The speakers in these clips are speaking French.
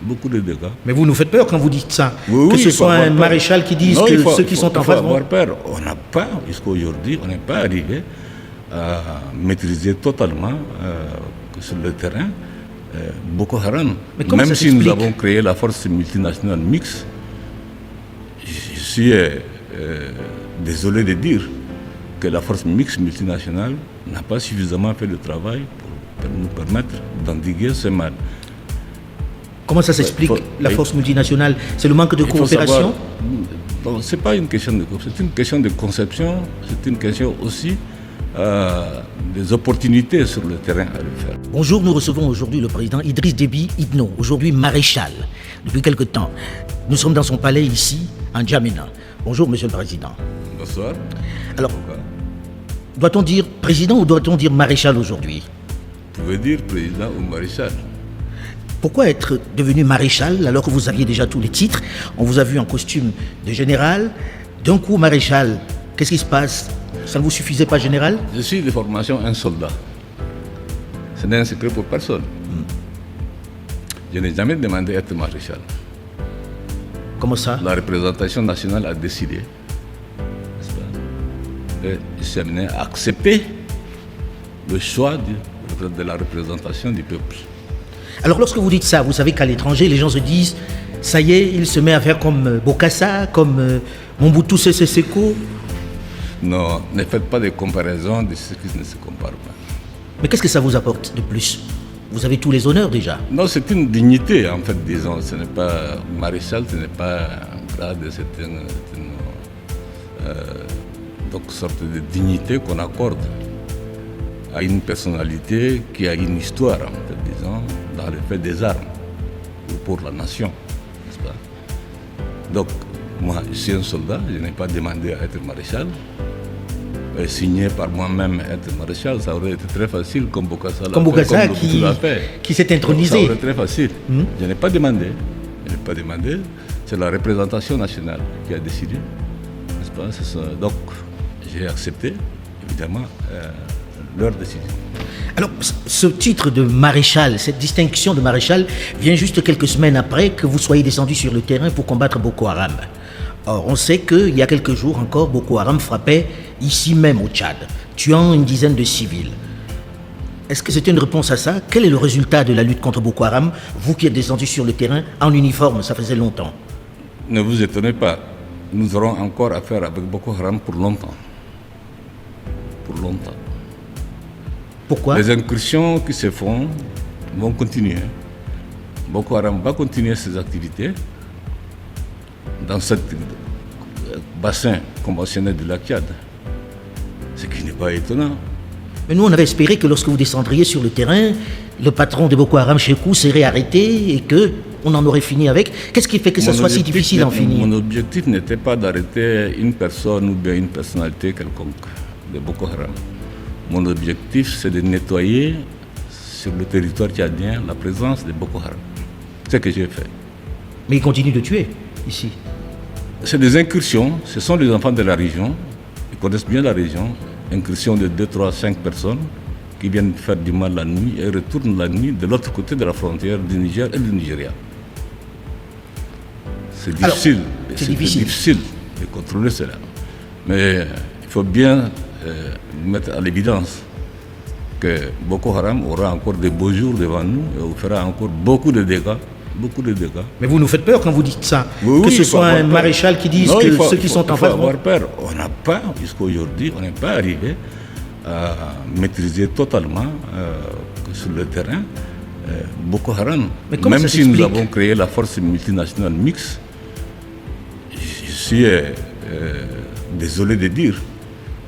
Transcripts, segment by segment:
beaucoup de dégâts. Mais vous nous faites peur quand vous dites ça. Oui, que ce soit un maréchal qui dise que ceux qui sont en face... Il faut avoir peur. On n'a pas, jusqu'à aujourd'hui, on n'est pas arrivé à maîtriser totalement sur le terrain Boko Haram. Même si nous avons créé la force multinationale mixte, je suis désolé de dire que la force mixte multinationale n'a pas suffisamment fait le travail pour nous permettre d'endiguer ce mal. Comment ça s'explique, la force multinationale? C'est le manque de coopération? Ce n'est pas une question de coopération, c'est une question de conception, c'est une question aussi des opportunités sur le terrain à le faire. Bonjour, nous recevons aujourd'hui le président Idriss Déby Itno, aujourd'hui maréchal, depuis quelque temps. Nous sommes dans son palais ici, en N'Djamena. Bonjour, monsieur le président. Bonsoir. Alors, doit-on dire président ou doit-on dire maréchal aujourd'hui? Vous pouvez dire président ou maréchal. Pourquoi être devenu maréchal alors que vous aviez déjà tous les titres? On vous a vu en costume de général, d'un coup maréchal. Qu'est-ce qui se passe? Ça ne vous suffisait pas, général? Je suis de formation un soldat. Ce n'est un secret pour personne. Je n'ai jamais demandé à être maréchal. Comment ça? La représentation nationale a décidé. Et je suis amené à accepter le choix de la représentation du peuple. Alors lorsque vous dites ça, vous savez qu'à l'étranger, les gens se disent ça y est, il se met à faire comme Bokassa, comme Mobutu Sese Seko. Non, ne faites pas de comparaisons de ce qui ne se compare pas. Mais qu'est-ce que ça vous apporte de plus? Vous avez tous les honneurs déjà. Non, c'est une dignité en fait, disons. Ce n'est pas maréchal, ce n'est pas un grade, c'est une donc, sorte de dignité qu'on accorde à une personnalité qui a une histoire, en fait, disons, dans le fait des armes, ou pour la nation, n'est-ce pas? Donc, moi, je suis un soldat, je n'ai pas demandé à être maréchal. Et signé par moi-même être maréchal, ça aurait été très facile, comme Bokassa l'a fait, comme Bokassa qui s'est intronisé. Ça aurait été très facile. Je n'ai pas demandé. Je n'ai pas demandé. C'est la représentation nationale qui a décidé, n'est-ce pas? Donc, j'ai accepté, évidemment, leur décision. Alors, ce titre de maréchal, cette distinction de maréchal, vient juste quelques semaines après que vous soyez descendu sur le terrain pour combattre Boko Haram. Or, on sait qu'il y a quelques jours encore, Boko Haram frappait ici même au Tchad, tuant une dizaine de civils. Est-ce que c'était une réponse à ça? Quel est le résultat de la lutte contre Boko Haram, vous qui êtes descendu sur le terrain en uniforme, ça faisait longtemps? Ne vous étonnez pas, nous aurons encore affaire avec Boko Haram pour longtemps. Pour longtemps. Pourquoi? Les incursions qui se font vont continuer. Boko Haram va continuer ses activités dans ce bassin conventionnel de la Tchad. Ce qui n'est pas étonnant. Mais nous, on avait espéré que lorsque vous descendriez sur le terrain, le patron de Boko Haram, Chekou, serait arrêté et qu'on en aurait fini avec. Qu'est-ce qui fait que ça soit si difficile d'en finir? Mon objectif n'était pas d'arrêter une personne ou bien une personnalité quelconque de Boko Haram. Mon objectif, c'est de nettoyer sur le territoire tchadien la présence de Boko Haram. C'est ce que j'ai fait. Mais ils continuent de tuer ici. C'est des incursions, ce sont les enfants de la région, ils connaissent bien la région, incursions de 2, 3, 5 personnes qui viennent faire du mal la nuit et retournent la nuit de l'autre côté de la frontière du Niger et du Nigeria. C'est difficile, difficile de contrôler cela. Mais il faut bien mettre à l'évidence que Boko Haram aura encore de beaux jours devant nous et fera encore beaucoup de dégâts. Beaucoup de dégâts. Mais vous nous faites peur quand vous dites ça. Oui, que ce soit un maréchal qui dise que ceux qui sont en face... Il faut avoir peur. On n'a pas, jusqu'à aujourd'hui, on n'est pas arrivé à maîtriser totalement sur le terrain Boko Haram. Même si nous avons créé la force multinationale mixte, je suis désolé de dire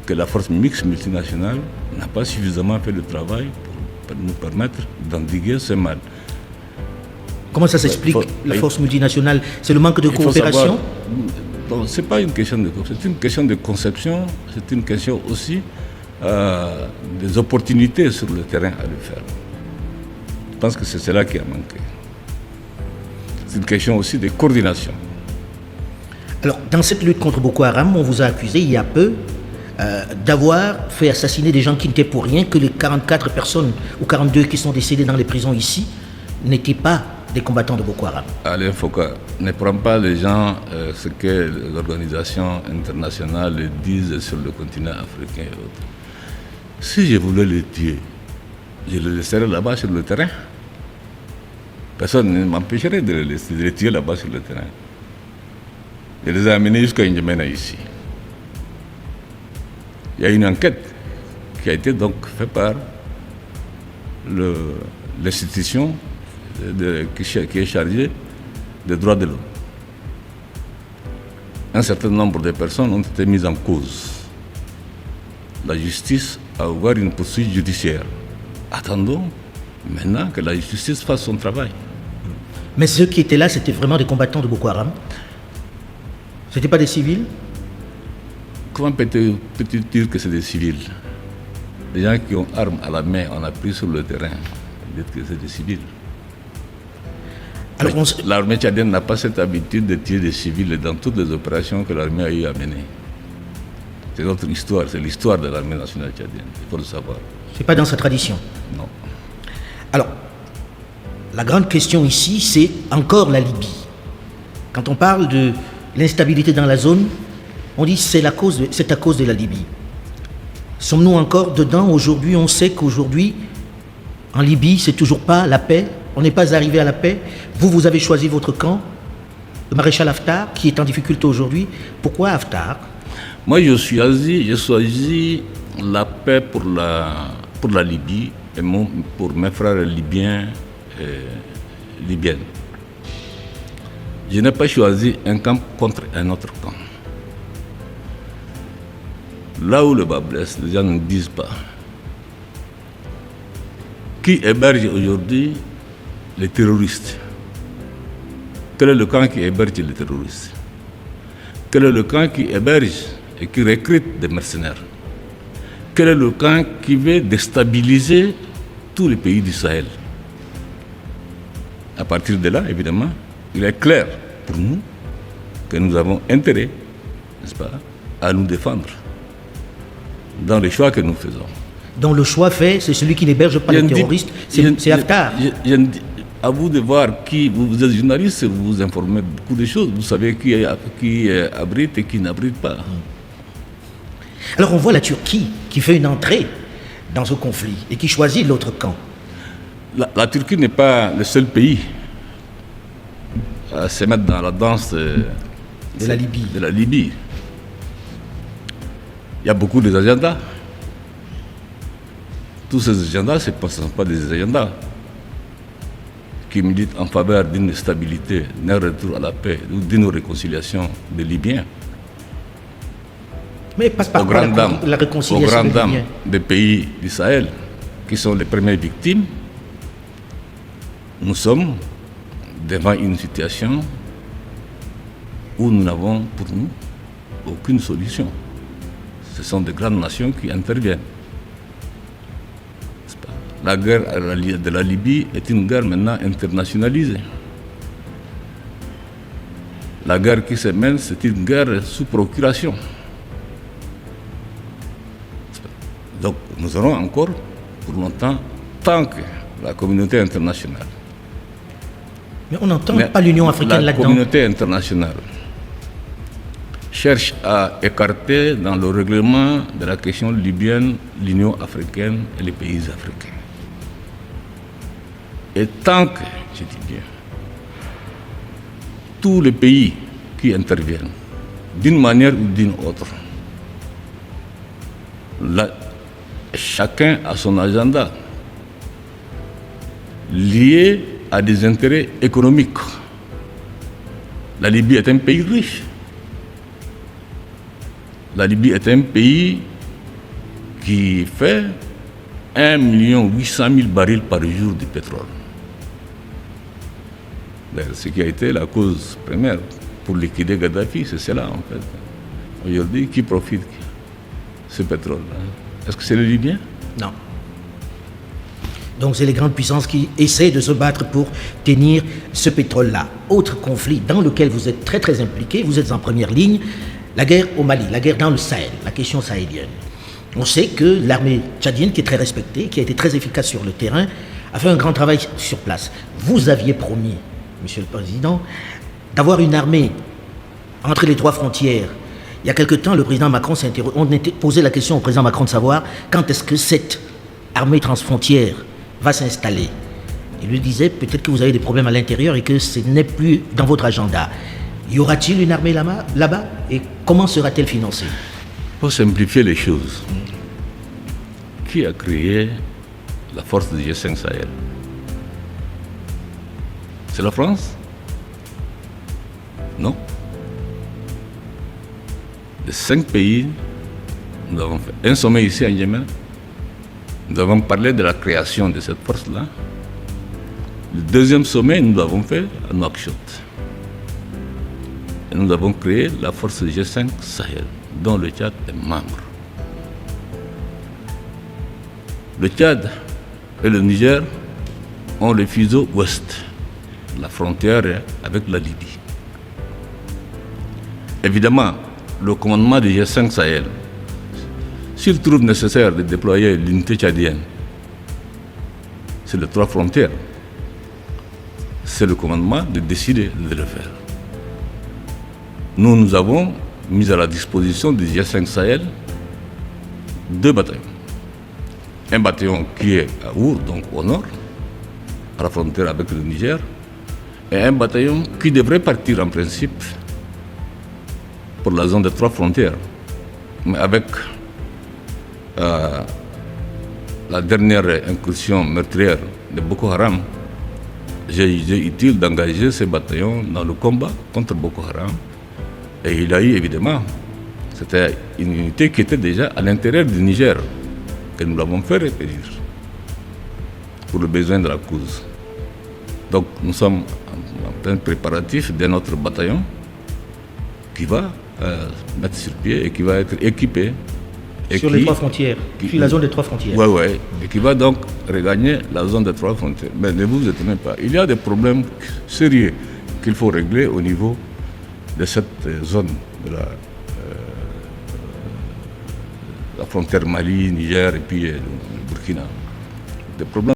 que la force mixte multinationale n'a pas suffisamment fait le travail pour nous permettre d'endiguer ce mal. Comment ça s'explique, la force multinationale? C'est le manque de coopération? Ce n'est pas une question de coopération, c'est une question de conception, c'est une question aussi des opportunités sur le terrain à le faire. Je pense que c'est cela qui a manqué. C'est une question aussi de coordination. Alors, dans cette lutte contre Boko Haram, on vous a accusé il y a peu d'avoir fait assassiner des gens qui n'étaient pour rien, que les 44 personnes ou 42 qui sont décédées dans les prisons ici n'étaient pas des combattants de Boko Haram. Alain Foucault, ne prend pas les gens ce que les organisations internationales disent sur le continent africain et autres. Si je voulais les tuer, je les laisserais là-bas sur le terrain. Personne ne m'empêcherait de les tuer là-bas sur le terrain. Je les ai amenés jusqu'à N'Djamena ici. Il y a une enquête qui a été donc faite par l'institution qui est chargée des droits de l'homme. Un certain nombre de personnes ont été mises en cause. La justice a ouvert une poursuite judiciaire. Attendons maintenant que la justice fasse son travail. Mais ceux qui étaient là, c'était vraiment des combattants de Boko Haram? Ce n'étaient pas des civils? Comment peux-tu dire que c'est des civils? Des gens qui ont armes à la main, on a pris sur le terrain, dire que c'est des civils. Alors, l'armée tchadienne n'a pas cette habitude de tuer des civils dans toutes les opérations que l'armée a eu à mener. C'est notre histoire, c'est l'histoire de l'armée nationale tchadienne, il faut le savoir. Ce n'est pas dans sa tradition? Non. Alors, la grande question ici, c'est encore la Libye. Quand on parle de l'instabilité dans la zone, on dit que c'est à cause de la Libye. Sommes-nous encore dedans aujourd'hui? On sait qu'aujourd'hui, en Libye, c'est toujours pas la paix. On n'est pas arrivé à la paix. Vous avez choisi votre camp, le maréchal Haftar, qui est en difficulté aujourd'hui. Pourquoi Haftar? Moi, j'ai choisi la paix pour la Libye et pour mes frères libyens et libyennes. Je n'ai pas choisi un camp contre un autre camp. Là où le bas blesse, les gens ne disent pas. Qui héberge aujourd'hui les terroristes? Quel est le camp qui héberge les terroristes? Quel est le camp qui héberge et qui recrute des mercenaires? Quel est le camp qui veut déstabiliser tous les pays du Sahel? À partir de là, évidemment, il est clair pour nous que nous avons intérêt, n'est-ce pas, à nous défendre dans les choix que nous faisons. Donc le choix fait, c'est celui qui n'héberge pas les terroristes, c'est Haftar. À vous de voir qui, vous êtes journaliste, vous vous informez de beaucoup de choses, vous savez qui abrite et qui n'abrite pas. Alors on voit la Turquie qui fait une entrée dans ce conflit et qui choisit l'autre camp. La Turquie n'est pas le seul pays à se mettre dans la danse de la Libye. Il y a beaucoup d'agendas. Tous ces agendas, ce ne sont pas des agendas qui militent en faveur d'une stabilité, d'un retour à la paix ou d'une réconciliation des Libyens. Mais passe par la réconciliation aux grandes dames des pays du Sahel, qui sont les premières victimes, nous sommes devant une situation où nous n'avons pour nous aucune solution. Ce sont des grandes nations qui interviennent. La guerre de la Libye est une guerre maintenant internationalisée. La guerre qui se mène, c'est une guerre sous procuration. Donc nous aurons encore pour longtemps, tant que la communauté internationale. Mais on n'entend pas l'Union africaine là-dedans. La communauté internationale cherche à écarter dans le règlement de la question libyenne l'Union africaine et les pays africains. Et tant que, je dis bien, tous les pays qui interviennent, d'une manière ou d'une autre, chacun a son agenda lié à des intérêts économiques. La Libye est un pays riche. La Libye est un pays qui fait 1 800 000 barils par jour de pétrole. Ce qui a été la cause première pour liquider Gaddafi, c'est cela en fait. Aujourd'hui, qui profite de ce pétrole-là? Est-ce que c'est les Libyens? Non. Donc c'est les grandes puissances qui essaient de se battre pour tenir ce pétrole-là. Autre conflit dans lequel vous êtes très très impliqué, vous êtes en première ligne, la guerre au Mali, la guerre dans le Sahel, la question sahélienne. On sait que l'armée tchadienne, qui est très respectée, qui a été très efficace sur le terrain, a fait un grand travail sur place. Vous aviez promis, Monsieur le Président, d'avoir une armée entre les 3 frontières. Il y a quelque temps, le président Macron on a posé la question au président Macron de savoir quand est-ce que cette armée transfrontière va s'installer. Il lui disait peut-être que vous avez des problèmes à l'intérieur et que ce n'est plus dans votre agenda. Y aura-t-il une armée là-bas et comment sera-t-elle financée? Pour simplifier les choses, qui a créé la force de G5 Sahel? C'est la France? Non. Les 5 pays, nous avons fait un sommet ici en Yémen. Nous avons parlé de la création de cette force-là. Le deuxième sommet, nous l'avons fait à Nouakchott. Et nous avons créé la force G5 Sahel, dont le Tchad est membre. Le Tchad et le Niger ont le fuseau ouest, la frontière avec la Libye. Évidemment, le commandement du G5 Sahel, s'il trouve nécessaire de déployer l'unité tchadienne, c'est les 3 frontières. C'est le commandement de décider de le faire. Nous avons mis à la disposition du G5 Sahel 2 bataillons. Un bataillon qui est à Our, donc au nord, à la frontière avec le Niger, et un bataillon qui devrait partir en principe pour la zone des 3 frontières. Mais avec la dernière incursion meurtrière de Boko Haram, j'ai jugé utile d'engager ces bataillons dans le combat contre Boko Haram. Et il a eu évidemment, c'était une unité qui était déjà à l'intérieur du Niger, que nous l'avons fait recueillir pour le besoin de la cause. Donc nous sommes en plein préparatif de notre bataillon qui va mettre sur pied et qui va être équipé. Sur les 3 frontières, sur la zone des 3 frontières. Oui, et qui va donc regagner la zone des 3 frontières. Mais ne vous étonnez pas, il y a des problèmes sérieux qu'il faut régler au niveau de cette zone de la frontière Mali, Niger et puis le Burkina. Des problèmes